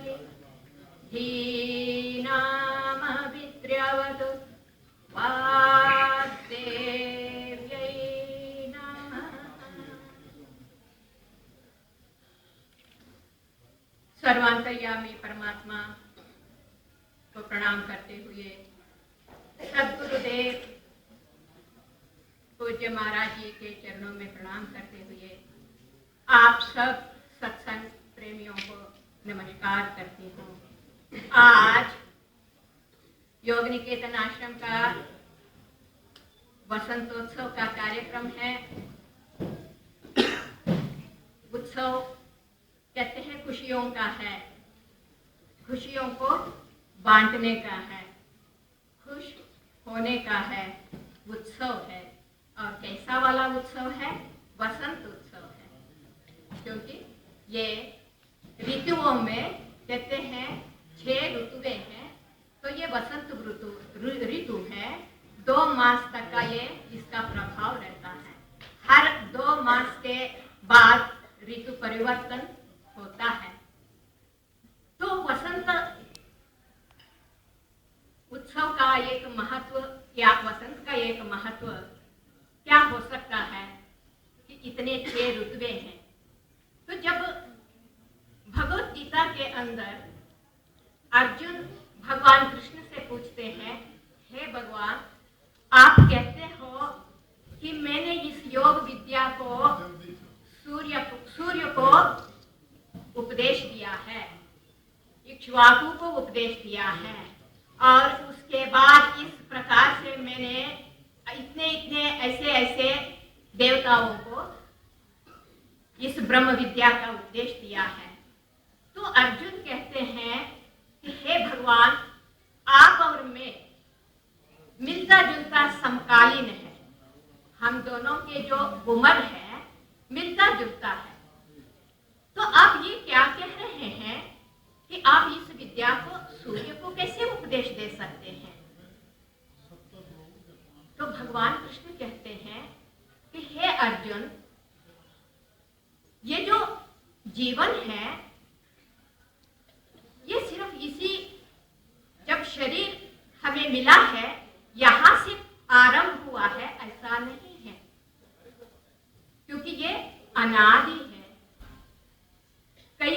भगवति धीनामभिद्र्यवतु वाग्देव्यै नमः। सर्वांतर्यामी परमात्मा को प्रणाम करते हुए सद्गुरुदेव पूज्य महाराज जी के चरणों में प्रणाम करते हुए आप सब सत्संग प्रेमियों को नमस्कार करती हूँ। आज योग निकेतन आश्रम का वसंतोत्सव का कार्यक्रम है। उत्सव कहते हैं खुशियों का है, खुशियों को बांटने का है, खुश होने का है, उत्सव है। और कैसा वाला उत्सव है? वसंत उत्सव है, क्योंकि ये ऋतुओं में कहते हैं 6 ऋतुएं हैं, तो ये वसंत ऋतु है। 2 मास तक का ये इसका प्रभाव रहता है। हर 2 मास के बाद ऋतु परिवर्तन होता है। तो वसंत उत्सव का एक महत्व या वसंत का एक महत्व क्या हो सकता है कि इतने 6 ऋतुएं हैं। तो जब भगवत गीता के अंदर अर्जुन भगवान कृष्ण से पूछते हैं, हे भगवान, आप कहते हो कि मैंने इस योग विद्या को सूर्य को उपदेश दिया है, इक्ष्वाकु को उपदेश दिया है, और उसके बाद इस प्रकार से मैंने इतने ऐसे देवताओं को इस ब्रह्म विद्या का उपदेश दिया है। तो अर्जुन कहते हैं कि हे भगवान, आप और मैं मिलता जुलता समकालीन है, हम दोनों के जो उम्र है मिलता जुलता है। तो आप ये क्या कह रहे हैं कि आप इस विद्या को सूर्य को कैसे उपदेश दे सकते हैं? तो भगवान कृष्ण कहते हैं कि हे अर्जुन, ये जो जीवन है ये सिर्फ इसी जब शरीर हमें मिला है यहां से आरंभ हुआ है, ऐसा नहीं है, क्योंकि ये अनादि है, कई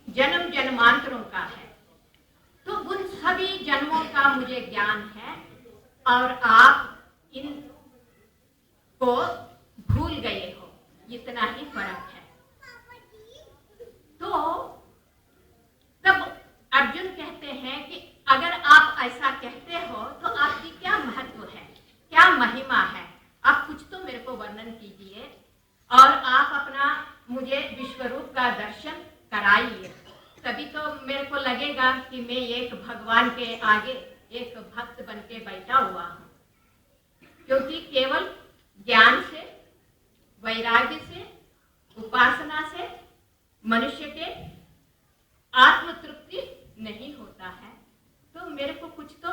जन्म जन्मांतरों का है। तो उन सभी जन्मों का मुझे ज्ञान है और आप इन को भूल गए हो, इतना ही फर्क है। तो तब अर्जुन कहते हैं कि अगर आप ऐसा कहते हो तो आपकी क्या महत्व है, क्या महिमा है? आप कुछ तो मेरे को वर्णन कीजिए और आप अपना मुझे विश्वरूप का दर्शन कराइए, तभी तो मेरे को लगेगा कि मैं एक भगवान के आगे एक भक्त बन के बैठा हुआ हूँ। क्योंकि केवल ज्ञान से, वैराग्य से, उपासना से मनुष्य के आत्म तृप्ति नहीं होता है। तो मेरे को कुछ तो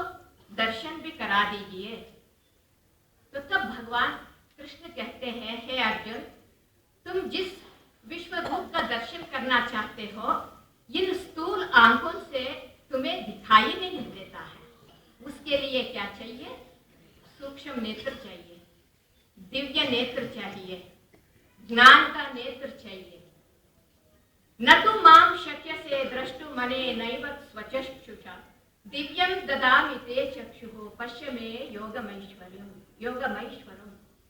दर्शन भी करा दीजिए। तो तब भगवान कृष्ण कहते हैं, हे अर्जुन, तुम जिस विश्व रूप का दर्शन करना चाहते हो, इन स्थूल आंखों से तुम्हें दिखाई नहीं देता है। उसके लिए क्या चाहिए? सूक्ष्म नेत्र चाहिए, दिव्य नेत्र चाहिए, ज्ञान का नेत्र चाहिए। न तो माम शक्य से द्रष्टु मने नैव स्वचक्षुषा दिव्यं ददामि ते चक्षुः पश्य मे योगमैश्वर्यम।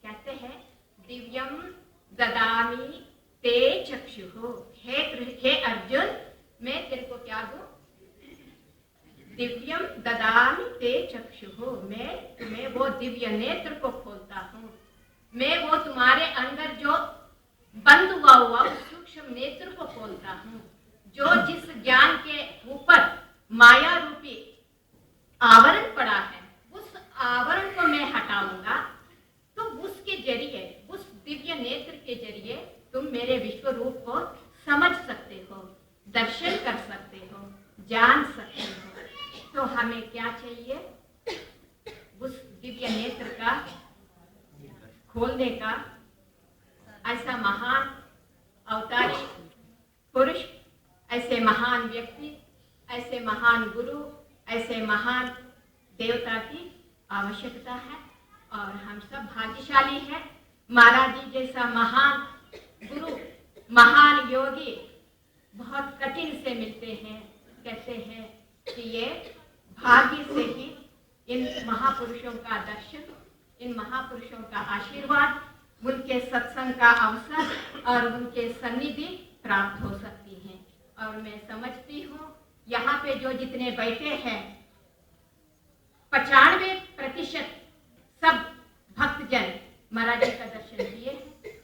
कहते हैं दिव्यम ददामि ते चक्षुः। हे अर्जुन, मैं तेरे को क्या दूं? दिव्यम ददामि ते चक्षुः, मैं तुम्हें वो दिव्य नेत्र को खोलता हूँ। मैं वो तुम्हारे अंदर जो बंद हुआ उस सूक्ष्म नेत्र को खोलता हूँ, जो जिस ज्ञान के ऊपर माया रूपी आवरण पड़ा है, उस आवरण को मैं हटाऊंगा। तो उसके जरिए, उस दिव्य नेत्र के जरिए तुम मेरे विश्व रूप को समझ सकते हो, दर्शन कर सकते हो, जान सकते हो। तो हमें क्या चाहिए? उस दिव्य नेत्र का खोलने का ऐसा महान अवतारी पुरुष, ऐसे महान व्यक्ति, ऐसे महान गुरु, ऐसे महान देवता की आवश्यकता है और हम सब भाग्यशाली हैं। महाराज जी जैसा महान गुरु, महान योगी बहुत कठिन से मिलते हैं। कहते हैं कि ये भाग्य से ही इन महापुरुषों का दर्शन, इन महापुरुषों का आशीर्वाद, उनके सत्संग का अवसर और उनके सन्निधि प्राप्त हो सकती है। और मैं समझती हूँ यहाँ पे जो जितने बैठे हैं 95% सब भक्तजन महाराज जी का दर्शन किए हैं,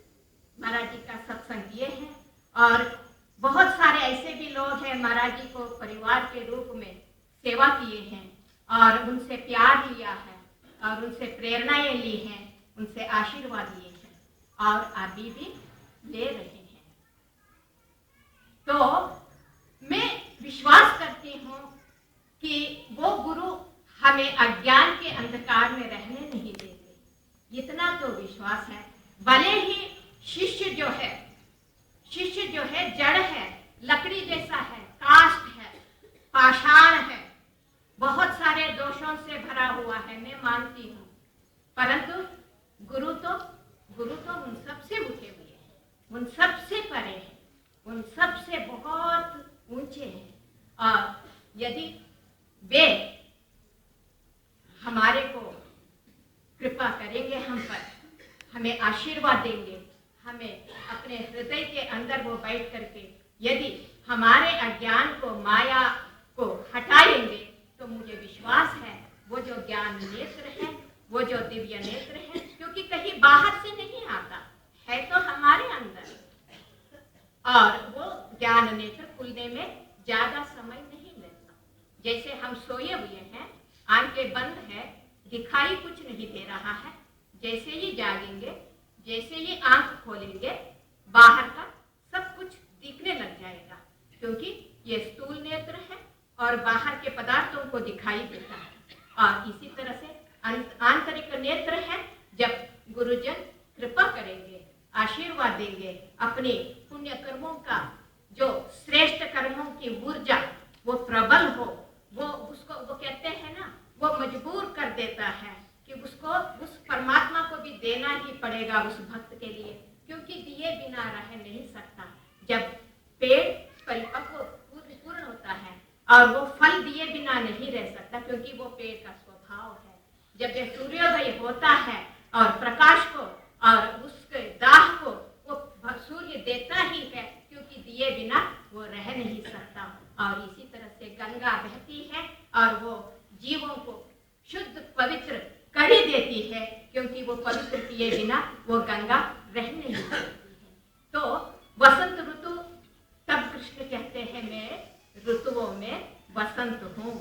महाराज जी का सत्संग किए हैं और बहुत सारे ऐसे भी लोग हैं महाराज जी को परिवार के रूप में सेवा किए हैं और उनसे प्यार लिया है और उनसे प्रेरणाएं ली हैं, उनसे आशीर्वाद लिए हैं और अभी भी ले रहे हैं। तो मैं विश्वास करती हूँ कि वो गुरु हमें अज्ञान के अंधकार में रहने नहीं देते, इतना तो विश्वास है। भले ही शिष्य जो है जड़ है, लकड़ी जैसा है, काष्ठ है, पाषाण है, बहुत सारे दोषों से भरा हुआ है, मैं मानती हूँ, परंतु गुरु तो उन सबसे उठे हुए हैं, उन सबसे परे हैं, उन सबसे बहुत ऊंचे हैं। और यदि वे हमारे को कृपा करेंगे, हम पर हमें आशीर्वाद देंगे, हमें अपने हृदय के अंदर वो बैठ करके यदि हमारे अज्ञान को, माया को हटाएंगे, तो मुझे विश्वास है वो जो ज्ञान नेत्र है, वो जो दिव्य नेत्र है, क्योंकि कहीं बाहर से नहीं आता है, तो हमारे अंदर, और वो ज्ञान नेत्र खुलने में ज्यादा समय नहीं लगता। जैसे हम सोए हुए हैं, आंखें बंद है, दिखाई कुछ नहीं दे रहा है, जैसे ही जागेंगे, जैसे ही आंख खोलेंगे, बाहर का सब कुछ दिखने लग जाएगा, क्योंकि ये स्थूल नेत्र है और बाहर के पदार्थों को दिखाई देता है। और इसी तरह से आंतरिक नेत्र है, जब गुरुजन कृपा करेंगे, आशीर्वाद देंगे, अपने पुण्य कर्मों का जो श्रेष्ठ कर्मों की ऊर्जा वो प्रबल हो, वो उसको वो कहते हैं ना, वो मजबूर कर देता है कि उसको उस परमात्मा को भी देना ही पड़ेगा उस भक्त के लिए, क्योंकि दिए बिना रह नहीं सकता। जब पेड़ परिपक्व पूर्ण होता है और वो फल दिए बिना नहीं रह सकता, क्योंकि वो पेड़ का स्वभाव है। जब ये सूर्योदय होता है और प्रकाश को और उसके दाह को वो सूर्य देता ही है, क्योंकि दिए बिना वो रह नहीं सकता। और इसी तरह से गंगा बहती है और वो जीवों को शुद्ध पवित्र कर ही देती है, क्योंकि वो पवित्र किए बिना वो गंगा रह नहीं सकती है। तो वसंत ऋतु, तब कृष्ण कहते हैं मैं ऋतुओं में वसंत हूँ,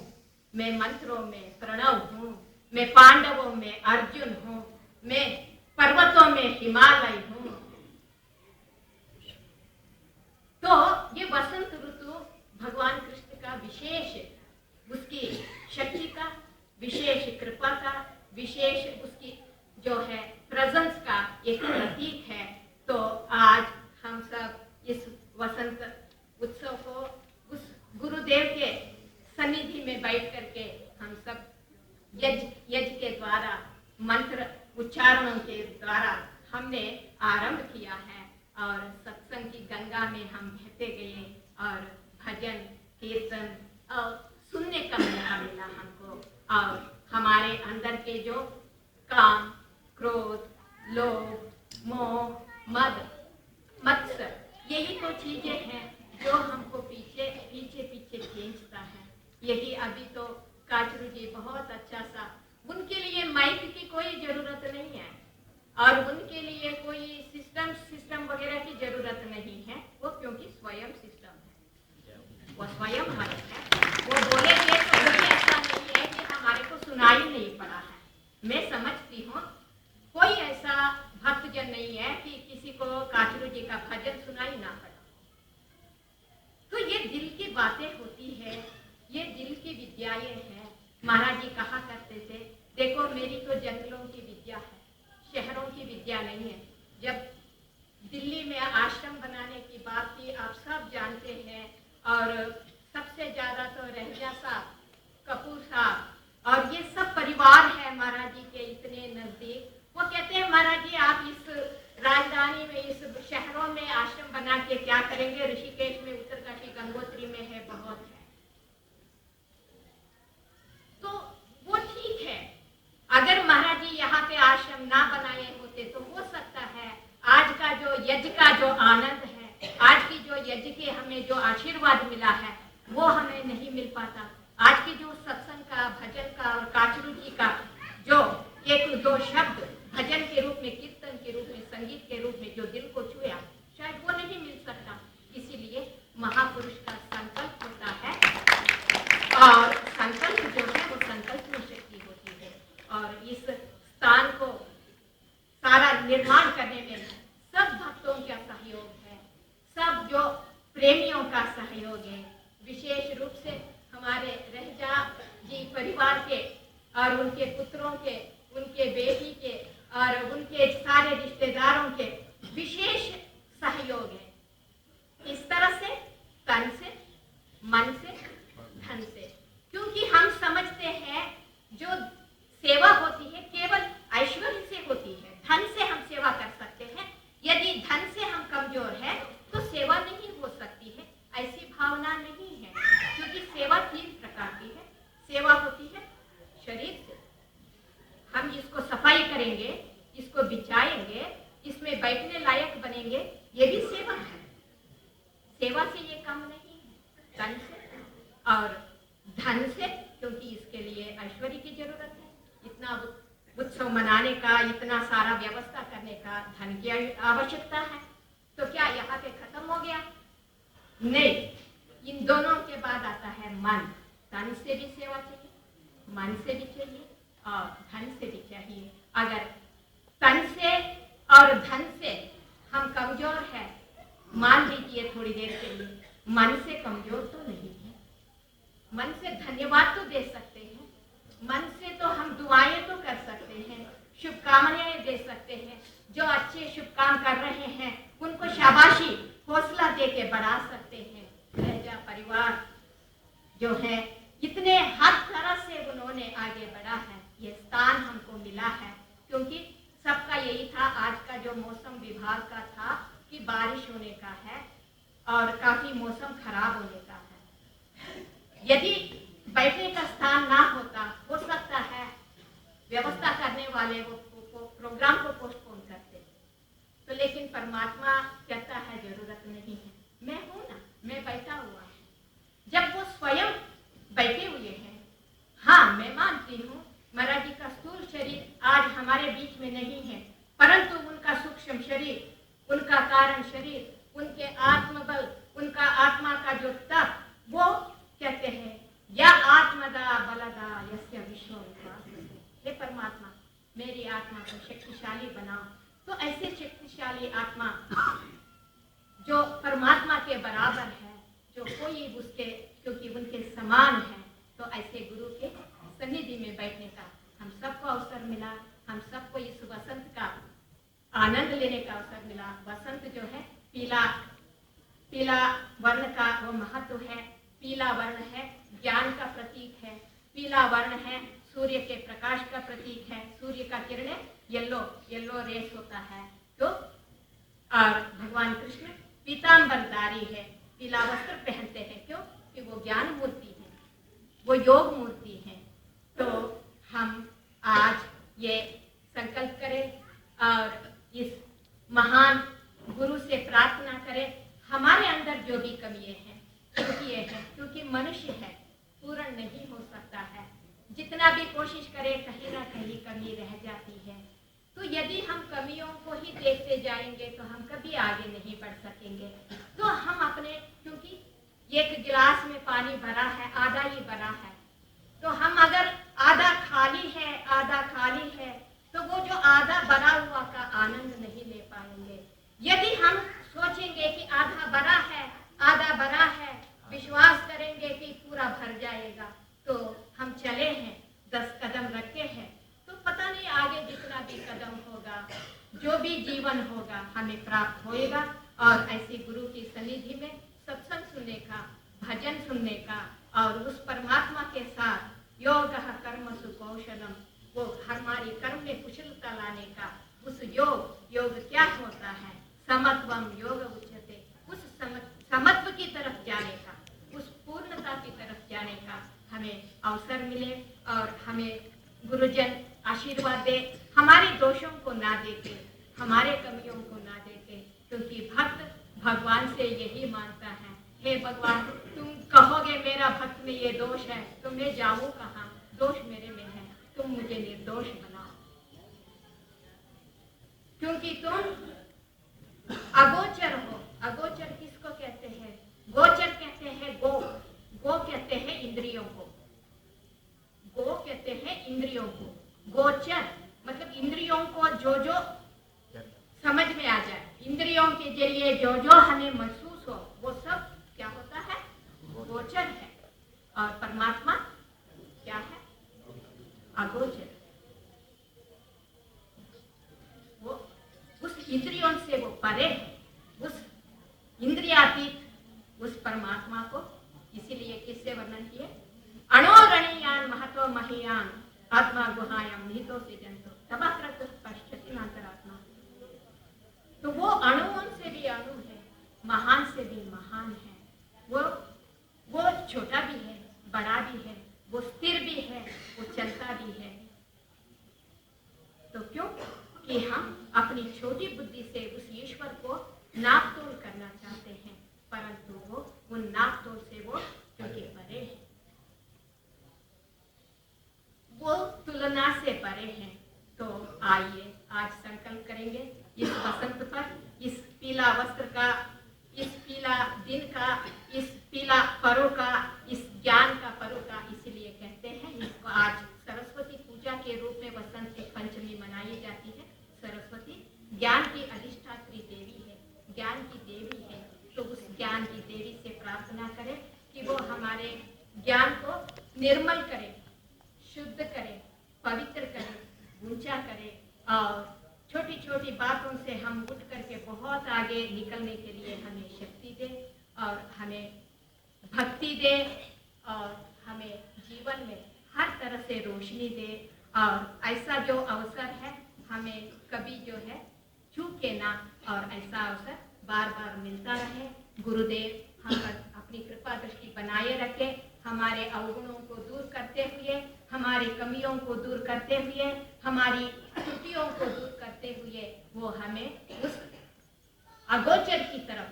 मैं मंत्रों में प्रणव हूँ, मैं पांडवों में अर्जुन हूँ, मैं पर्वतों में हिमालय हूँ। तो ये वसंत ऋतु भगवान कृष्ण का विशेष, उसकी शक्ति का, विशेष कृपा का, विशेष उसकी जो है प्रेजेंस का एक प्रतीक है। तो आज हम सब इस वसंत उत्सव को उस गुरुदेव के सन्निधि में बैठ करके हम सब यज्ञ के द्वारा, मंत्र उच्चारणों के द्वारा हमने आरंभ किया है और सत्संग की गंगा में हम बहते गए और भजन कीर्तन और सुनने का मौका मिला हमको। और हमारे अंदर के जो काम, क्रोध, लोभ, मोह, मद, मत्सर, यही तो चीजें हैं जो हमको पीछे खींचता है। यही अभी तो काचरू जी बहुत अच्छा सा, उनके लिए माइक की कोई जरूरत नहीं है और उनके लिए कोई सिस्टम वगैरह की जरूरत नहीं है, वो क्योंकि स्वयं सिस्टम है, वो स्वयं माइक है, वो बोलेंगे तो कभी ऐसा नहीं है कि हमारे को सुनाई नहीं पड़ा है। मैं समझती हूँ कोई ऐसा भक्तजन नहीं है कि किसी को काचरू जी का भजन सुनाई ना पड़ा। तो ये दिल की बातें होती है, ये दिल की विद्याएं हैं। महाराज जी कहा करते थे, देखो मेरी तो जंगलों की विद्या है, शहरों की विद्या नहीं है। जब दिल्ली में आश्रम बनाने की बात थी, आप सब जानते हैं, और यहाँ के क्या करेंगे, ऋषिकेश में, उत्तरकाशी, गंगोत्री में है, बहुत है। तो वो ठीक है, अगर महाराज जी यहाँ पे आश्रम ना बनाए होते तो हो सकता है आज का जो यज्ञ का जो आनंद है, आज की जो यज्ञ के हमें जो आशीर्वाद मिला है वो हमें नहीं मिल पाता। आज की जो सत्संग का, भजन का और काचरू जी का जो एक दो शब्द भजन के रूप में, कीर्तन के रूप में, संगीत के रूप में जो दिल को छुआ, शायद वो नहीं मिल सकता। इसीलिए महापुरुष का संकल्प होता है, और संकल्प जो है वो संकल्प में शक्ति होती है। और इस स्थान को सारा निर्माण करने में सब भक्तों का सहयोग है, सब जो प्रेमियों का सहयोग है, विशेष रूप से हमारे रहजा जी परिवार के और उनके पुत्रों के, उनके बेटी के और उनके सारे रिश्तेदारों के विशेष सहयोग है। इस तरह से तन से, मन से, धन से, क्योंकि हम समझते हैं जो सेवा होती है केवल ऐश्वर्य से होती है, धन से हम सेवा कर सकते हैं। यदि धन से हम कमजोर हैं तो सेवा नहीं हो सकती है, ऐसी भावना नहीं है। क्योंकि सेवा 3 प्रकार की है। सेवा होती है शरीर से, हम इसको सफाई करेंगे, इसको बिछाएंगे, इसमें बैठने लायक बनेंगे, ये भी सेवा है। सेवा से ये कम नहीं है। तन से और धन से, क्योंकि इसके लिए ऐश्वर्य की जरूरत है, इतना उत्सव मनाने का, इतना सारा व्यवस्था करने का धन की आवश्यकता है। तो क्या यहाँ पे खत्म हो गया? नहीं, इन दोनों के बाद आता है मन। तन से भी सेवा चाहिए, मन से भी चाहिए और धन से भी चाहिए। अगर तन से और धन से हम कमजोर हैं, मान लीजिए थोड़ी देर के लिए, मन से कमजोर तो नहीं है। मन से धन्यवाद तो दे सकते हैं, मन से तो हम दुआएं तो कर सकते हैं, शुभकामनाएं दे सकते हैं। जो अच्छे शुभ काम कर रहे हैं उनको शाबाशी, हौसला दे के बढ़ा सकते हैं। रहजा परिवार जो है इतने हर तरह से उन्होंने आगे बढ़ा है, ये स्थान हमको मिला है। क्योंकि सबका यही था, आज का जो मौसम विभाग का था कि बारिश होने का है और काफी मौसम खराब होने का है। यदि बैठने का स्थान ना होता, हो सकता है व्यवस्था करने वाले वो प्रोग्राम को पोस्टपोन करते। तो लेकिन परमात्मा कहता है जरूरत नहीं है, मैं हूं ना, मैं बैठा हुआ है। जब वो स्वयं बैठे हुए हैं, हाँ मैं मानती हूँ महाराज जी का स्थूल शरीर आज हमारे बीच में नहीं है, परंतु उनका सूक्ष्म शरीर, उनका कारण शरीर, उनके आत्मबल, उनका आत्मा का जो तप, वो कहते हैं या आत्मदा बलदा यस्य विश्व विभासते। हे परमात्मा, मेरी आत्मा को शक्तिशाली बनाओ। तो ऐसे शक्तिशाली आत्मा जो परमात्मा के बराबर है, जो कोई उसके, क्योंकि उनके समान है, तो ऐसे गुरु के सन्निधि में बैठने का हम सबको अवसर मिला। हम सबको इस वसंत का आनंद लेने का अवसर मिला। वसंत जो है पीला वर्ण का वो महत्व है। पीला वर्ण है ज्ञान का प्रतीक है, पीला वर्ण है सूर्य के प्रकाश का प्रतीक है। सूर्य का किरणें येलो रेस होता है। तो और भगवान कृष्ण पीतांबरधारी है, पीला वस्त्र पहनते हैं। क्यों? कि वो ज्ञान मूर्ति है, वो योग मूर्ति है। तो हम आज ये संकल्प करें और इस महान गुरु से प्रार्थना करें, हमारे अंदर जो भी कमियां हैं, क्योंकि ये है, क्योंकि मनुष्य है, पूर्ण नहीं हो सकता है। जितना भी कोशिश करें कहीं ना कहीं कमी रह जाती है। तो यदि हम कमियों को ही देखते जाएंगे तो हम कभी आगे नहीं बढ़ सकेंगे। तो हम अपने, क्योंकि एक गिलास में पानी भरा है, आधा ही भरा है, तो हम अगर आधा खाली है तो वो जो आधा भरा हुआ का आनंद नहीं ले पाएंगे। यदि हम सोचेंगे कि आधा भरा है, विश्वास करेंगे कि पूरा भर जाएगा, तो हम चले हैं, 10 कदम रखे हैं, तो पता नहीं आगे जितना भी कदम होगा, जो भी जीवन होगा, हमें प्राप्त होएगा। और ऐसे गुरु की सन्निधि में सत्संग सुनने का, भजन सुनने का और उस परमात्मा के साथ योग कर्मसु कौशलम, वो हमारी कर्म में कुशलता लाने का, उस योग क्या होता है, समत्वम योग उच्यते, जाने का हमें अवसर मिले और हमें गुरुजन आशीर्वाद दे, हमारे दोषों को ना देते, हमारे कमियों को ना देते, क्योंकि भक्त भगवान से यही मांगता है, हे भगवान तुम कहोगे मेरा भक्त में ये दोष है तो मैं जाऊं कहाँ, दोष मेरे में है, तुम मुझे निर्दोष बनाओ, क्योंकि तुम अगोचर हो। अगोचर किसको कहते हैं? गोचर कहते हैं गो, गो कहते हैं इंद्रियों को, गो कहते हैं इंद्रियों को, गोचर मतलब इंद्रियों को जो जो समझ में आ जाए, इंद्रियों के जरिए जो जो हमें महसूस हो वो सब क्या होता है? गोचर है। और परमात्मा क्या है? अगोचर। वो उस इंद्रियों से वो परे है, उस इंद्रियातीत उस परमात्मा को इसीलिए किससे वर्णन किए? अणोरणीयान महतो महीयान आत्मा गुहायाम निहितो से जंतो तबाकृत पश्यति नान्तरात्मा। तो वो अणुओं से भी अणु है, महान से भी महान है, वो छोटा भी है, बड़ा भी है, वो स्थिर भी है, वो चलता भी है। तो क्यों कि हम अपनी छोटी बुद्धि से उस ईश्वर को नापतोल करना चाहते हैं, परंतु वो उन नापतोल से वो क्योंकि परे है, वो तुलना से परे हैं। तो आइए आज संकल्प करेंगे इस वसंत पर, इस पीला वस्त्र का, इस पीला दिन का, इस पीला पर्व का, इस ज्ञान का पर्व का, इसीलिए कहते हैं इसको आज सरस्वती पूजा के रूप में वसंत की पंचमी मनाई जाती है। सरस्वती ज्ञान की अधिष्ठात्री देवी है, ज्ञान की देवी है। तो उस ज्ञान की देवी से प्रार्थना करें कि वो हमारे ज्ञान को निर्मल करे, शुद्ध करे, पवित्र करे, ऊंचा करे और छोटी छोटी बातों से हम उठ करके बहुत आगे निकलने के लिए हमें शक्ति दे और हमें भक्ति दे और हमें जीवन में हर तरह से रोशनी दे। और ऐसा जो अवसर है हमें कभी जो है चूके ना, और ऐसा अवसर बार बार मिलता रहे। गुरुदेव हम पर अपनी कृपा दृष्टि बनाए रखे, हमारे अवगुणों को दूर करते हुए, हमारी कमियों को दूर करते हुए, हमारी त्रुटियों को दूर करते हुए वो हमें उस अगोचर की तरफ,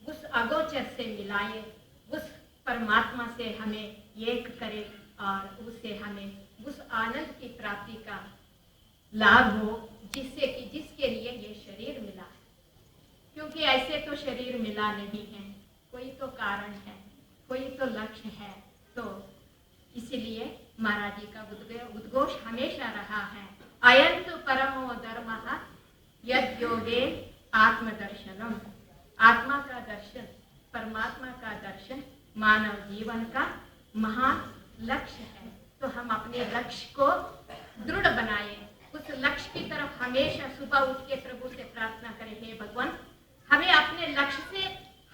उस अगोचर से मिलाए, उस परमात्मा से हमें एक करे और उससे हमें उस आनंद की प्राप्ति का लाभ हो जिससे कि जिसके लिए ये शरीर मिला है। क्योंकि ऐसे तो शरीर मिला नहीं है, कोई तो कारण है, कोई तो लक्ष्य है। तो इसीलिए महाराज जी का उद्घोष हमेशा रहा है, अयंतु परमो धर्मः यद् योगे आत्मदर्शनम। आत्मा का दर्शन, परमात्मा का दर्शन मानव जीवन का महान लक्ष्य है। तो हम अपने लक्ष्य को दृढ़ बनाए, उस लक्ष्य की तरफ हमेशा सुबह उठ के प्रभु से प्रार्थना करें, हे भगवान हमें अपने लक्ष्य से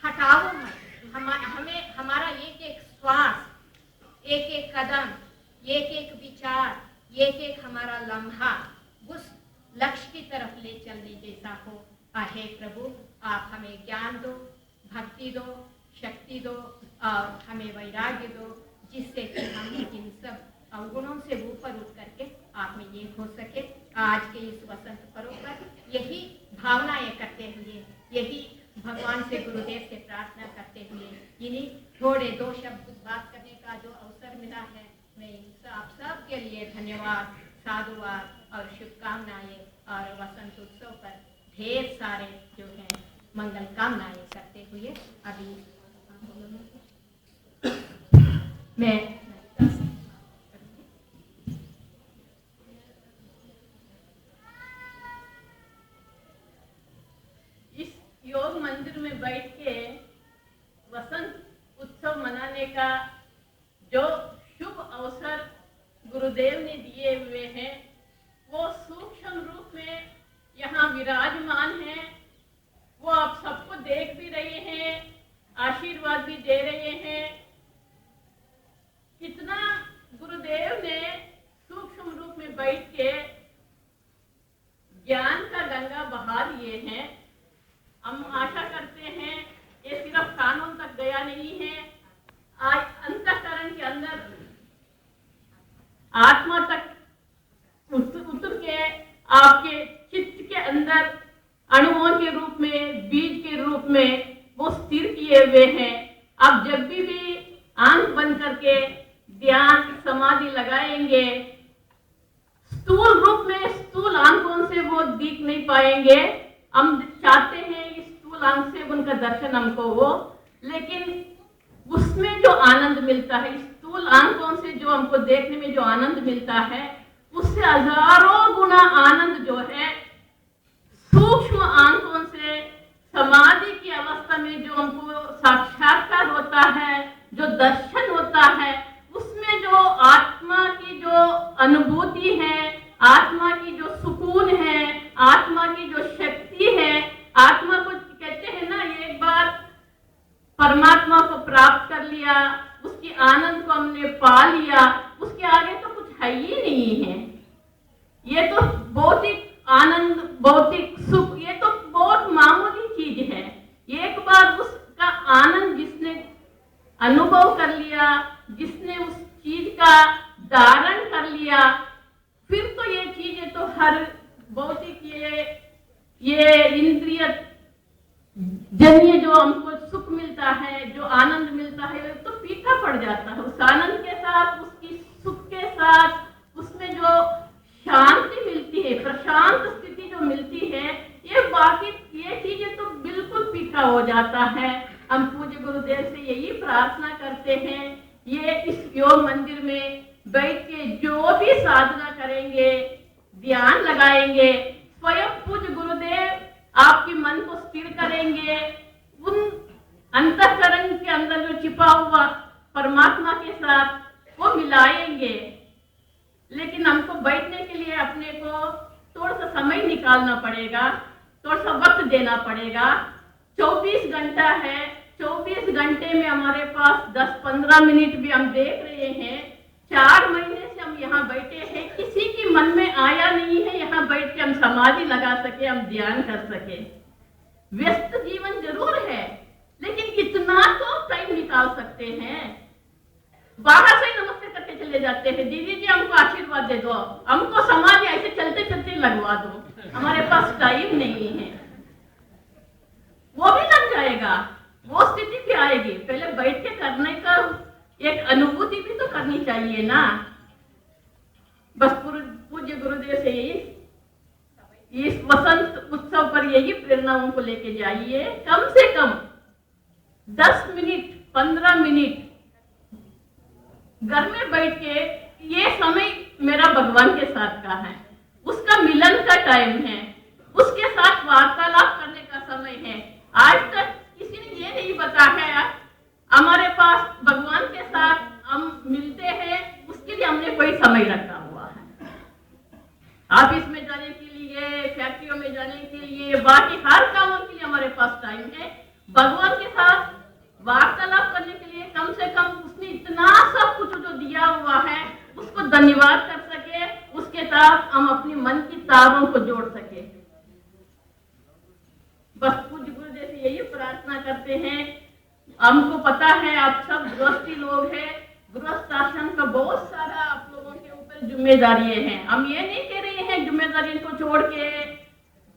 हटाओ मत, हमें हमारा एक एक श्वास, एक एक कदम, एक एक विचार, एक एक हमारा लम्हा उस लक्ष्य की तरफ ले चलने जैसा हो। हे प्रभु आप हमें ज्ञान दो, भक्ति दो, शक्ति दो और हमें वैराग्य दो, जिससे कि हम इन सब अवगुणों से ऊपर उठ करके आप में एक हो सके। आज के इस वसंत पर्व पर यही भावनाएं करते हुए, यही भगवान से गुरुदेव से प्रार्थना करते हुए, इन्हीं थोड़े दो शब्द बात करने का जो अवसर मिला है, मैं आप सब के लिए धन्यवाद, साधुवाद और शुभकामनाएं और वसंत उत्सव पर ढेर सारे जो है मंगल कामनाएं करते हुए अभी मैं इस योग मंदिर में बैठ के वसंत उत्सव मनाने का जो शुभ अवसर गुरुदेव ने दिए हुए हैं, वो सूक्ष्म रूप में यहाँ विराजमान हैं। वो आप सबको देख भी रहे हैं, आशीर्वाद भी दे रहे हैं। कितना गुरुदेव ने सूक्ष्म रूप में बैठ के ज्ञान का गंगा बहा दिए हैं। हम आशा करते हैं ये सिर्फ कानून तक गया नहीं है, आज अंतःकरण के अंदर आत्मा तक उतर के आपके चित्त के अंदर अणुओं के रूप में, बीज के रूप में वो स्थिर किए हुए हैं। आप जब भी आंख बंद करके ध्यान समाधि लगाएंगे, स्थूल रूप में स्थूल आंखों से वो दिख नहीं पाएंगे। हम चाहते हैं इस स्थूल आंख से उनका दर्शन हमको हो, लेकिन उसमें जो आनंद मिलता है, स्थूल आंखों से जो हमको देखने में जो आनंद मिलता है, उससे हजारों गुना आनंद जो है सूक्ष्म आंखों से समाधि की अवस्था में जो हमको साक्षात्कार होता है, जो दर्शन होता है, उसमें जो आत्मा की जो अनुभूति है, आत्मा की जो सुकून है, आत्मा की जो शक्ति है, आत्मा को कहते हैं ना, एक बार परमात्मा को प्राप्त कर लिया, उसकी आनंद को हमने पा लिया, उसके आगे तो कुछ है ही नहीं है। ये तो भौतिक आनंद, भौतिक सुख, ये तो बहुत मामूली चीज है। एक बार उसका आनंद जिसने अनुभव कर लिया, जिसने उस चीज का धारण कर लिया, फिर तो ये चीजें तो हर भौतिक ये इंद्रिय जन्य जो हमको सुख मिलता है, जो आनंद मिलता है, तो फीका पड़ जाता है। उस आनंद के साथ, उसकी सुख के साथ, उसमें जो शांति मिलती है, प्रशांत स्थिति जो मिलती है, ये बाकी ये चीजें तो बिल्कुल फीका हो जाता है। हम पूज्य गुरुदेव से यही प्रार्थना करते हैं, ये इस योग मंदिर में बैठ के जो भी साधना करेंगे, ध्यान लगाएंगे, स्वयं पूज्य गुरुदेव आपके मन को स्थिर करेंगे, उन अंतःकरण के अंदर जो छिपा हुआ परमात्मा के साथ वो मिलाएंगे। लेकिन हमको बैठने के लिए अपने को थोड़ा सा समय निकालना पड़ेगा, थोड़ा सा वक्त देना पड़ेगा। 24 घंटा है, 24 घंटे में हमारे पास 10-15 मिनट भी हम देख रहे हैं। 4 महीने से हम यहाँ बैठे हैं, किसी के मन में आया नहीं है यहाँ बैठ के हम समाधि लगा सके, हम ध्यान कर सके। व्यस्त जीवन जरूर है, लेकिन कितना तो टाइम निकाल सकते हैं। बाहर से ही नमस्ते करके चले जाते हैं, दीदी जी हमको आशीर्वाद दे दो, हमको समाधि ऐसे चलते चलते लगवा दो, हमारे पास टाइम नहीं है। वो भी लग जाएगा, वो स्थिति भी आएगी। पहले बैठ के करने का एक अनुभूति भी तो करनी चाहिए ना। बस पूज्य गुरुदेव से यही इस वसंत उत्सव पर यही प्रेरणा उनको लेके जाइए। कम से कम 10 मिनट 15 मिनट घर में बैठ के, ये समय मेरा भगवान के साथ का है, उसका मिलन का टाइम है, उसके साथ वार्तालाप करने का समय है। आज तक किसी ने ये नहीं बताया हमारे पास भगवान के साथ हम मिलते हैं, उसके लिए हमने कोई समय रखा हुआ है। ऑफिस में जाने के लिए, फैक्ट्रियों में जाने के लिए, बाकी हर कामों के लिए हमारे पास टाइम है। भगवान के साथ वार्तालाप करने के लिए कम से कम उसने इतना सब कुछ जो दिया हुआ है उसको धन्यवाद कर सके, उसके साथ हम अपनी मन की तारों को जोड़ सके। बस पूज्य गुरुदेव से यही प्रार्थना करते हैं। हमको पता है आप सब गृहस्थी लोग हैं, गृहस्थ आश्रम का बहुत सारा आप लोगों के ऊपर जिम्मेदारी है। हम ये नहीं कह रहे हैं जिम्मेदारी को छोड़ के,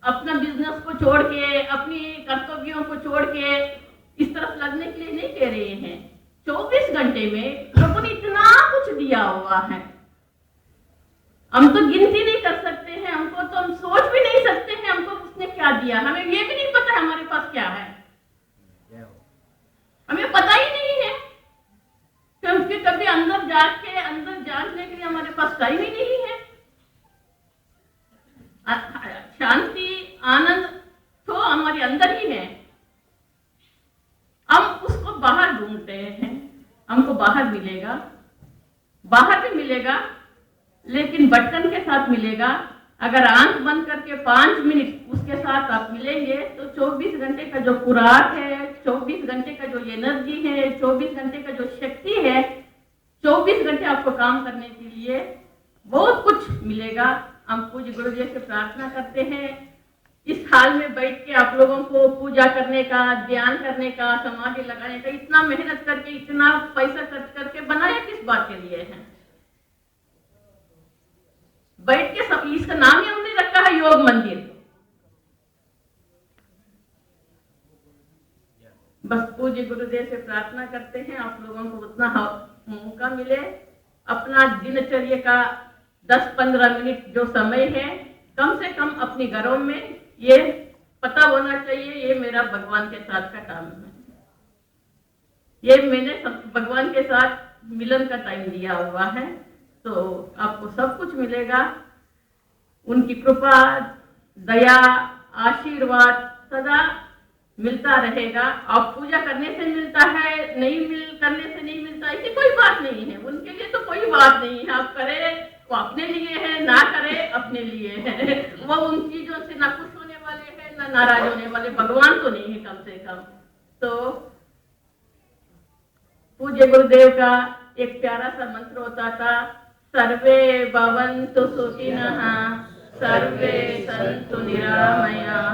अपना बिजनेस को छोड़ के, अपनी कर्तव्यों को छोड़ के इस तरफ लगने के लिए नहीं कह रहे हैं। 24 घंटे में प्रभु ने इतना कुछ दिया हुआ है, हम तो गिनती नहीं कर सकते हैं, हमको तो हम सोच भी नहीं सकते हैं हमको उसने क्या दिया। हमें ये भी नहीं पता हमारे पास क्या है, हमें पता ही नहीं है, क्योंकि कभी अंदर जाके अंदर जानने के लिए हमारे पास टाइम ही नहीं है। शांति आनंद तो हमारे अंदर ही है, हम उसको बाहर ढूंढते हैं। हमको बाहर मिलेगा, बाहर भी मिलेगा, लेकिन बटन के साथ मिलेगा। अगर आंख बंद करके 5 मिनट उसके साथ आप मिलेंगे तो 24 घंटे का जो खुराक है, 24 घंटे का जो एनर्जी है, 24 घंटे का जो शक्ति है, 24 घंटे आपको काम करने के लिए बहुत कुछ मिलेगा। हम पूज्य गुरुदेव से प्रार्थना करते हैं इस हाल में बैठ के आप लोगों को पूजा करने का, ध्यान करने का, समाधि लगाने का, इतना मेहनत करके, इतना पैसा खर्च करके बनाया किस बात के लिए है? पूज्य गुरुदेव से प्रार्थना करते हैं आप लोगों को उतना मौका मिले, अपना दिनचर्या का 10-15 मिनट जो समय है कम से कम अपनी घरों में ये पता होना चाहिए, ये मेरा भगवान के साथ का टाइम है, ये मैंने भगवान के साथ मिलन का टाइम दिया हुआ है। तो आपको सब कुछ मिलेगा, उनकी कृपा दया आशीर्वाद सदा मिलता रहेगा। आप पूजा करने से मिलता है, करने से नहीं मिलता, ऐसी कोई बात नहीं है, उनके लिए तो कोई बात नहीं है। आप करें वो अपने लिए है, ना करे अपने लिए है। वो उन चीजों से ना खुश होने वाले हैं ना नाराज होने वाले, भगवान तो नहीं है कम से कम। तो पूज्य गुरुदेव का एक प्यारा सा मंत्र होता था, सर्वे भवन्तु सुखिनः, सर्वे सन्तु निरामयाः,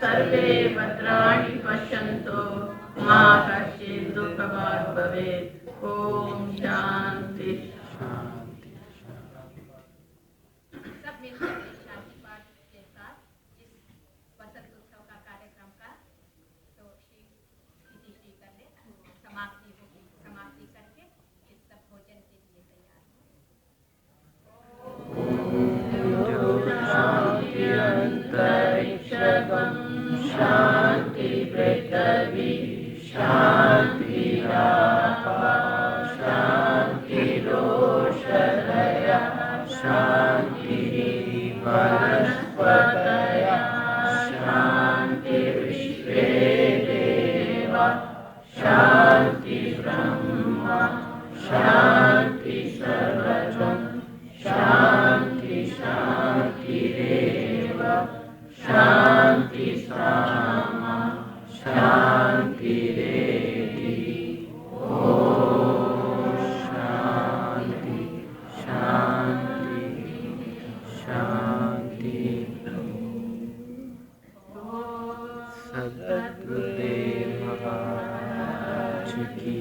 सर्वे भद्राणि पश्यन्तु, मा कश्चित् दुःखभाग् भवेत्। ओम शांति। सब मिलकर शांति पाठ के साथ इस वसंत उत्सव का कार्यक्रम का तो श्री कर ले, समाप्ति होगी, समाप्ति करके इस सब भोजन के लिए तैयार शांति पृथ्वी शांति आकाश शांति रोषधया शांति वनस्पतयः शांति विश्वे देवा शांति ब्रह्म शांति सर्वजन शांति शांतिरेव शांति सामा शांतिरेधि। ओम शांति शांति शांति। सद्गुरुदेव महाराज की